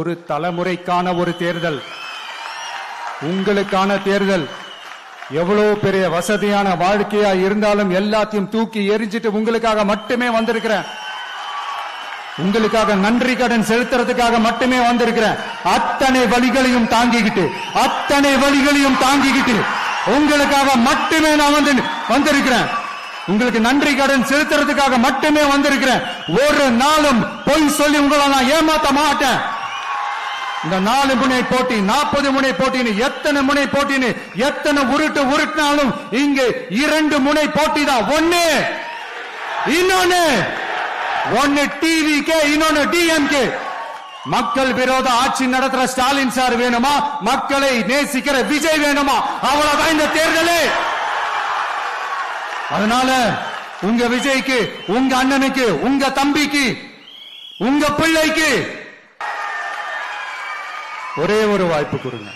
ஒரு தலைமுறைக்கான ஒரு தேர்தல், உங்களுக்கான தேர்தல். எவ்வளவு பெரிய வசதியான வாழ்க்கையா இருந்தாலும் எல்லாத்தையும் தூக்கி எரிஞ்சிட்டு உங்களுக்காக மட்டுமே வந்திருக்கிறேன். உங்களுக்காக நன்றி கடன் செலுத்துறதுக்காக மட்டுமே வந்திருக்கிறேன். அத்தனை வழிகளையும் தாங்கிக்கிட்டு உங்களுக்காக மட்டுமே நான் வந்திருக்கிறேன். உங்களுக்கு நன்றி கடன் செலுத்துறதுக்காக மட்டுமே வந்திருக்கிறேன். ஒரு நாளும் பொய் சொல்லி உங்களை நான் ஏமாத்த மாட்டேன். இந்த 4 முனை போட்டி, 40 முனை போட்டின்னு எத்தனை முனை போட்டின்னு எத்தனை உருட்டினாலும் இங்கு 2 முனை போட்டி தான். ஒன்னு டிவிகே, இன்னொன்னு டிஎம்கே. மக்கள் விரோத ஆட்சி நடத்துற ஸ்டாலின் சார் வேணுமா, மக்களை நேசிக்கிற விஜய் வேணுமா? அவ்வளவுதான் இந்த தேர்தலே. அதனால உங்க விஜய்க்கு, உங்க அண்ணனுக்கு, உங்க தம்பிக்கு, உங்க பிள்ளைக்கு ஒரே ஒரு வாய்ப்பு கொடுங்க.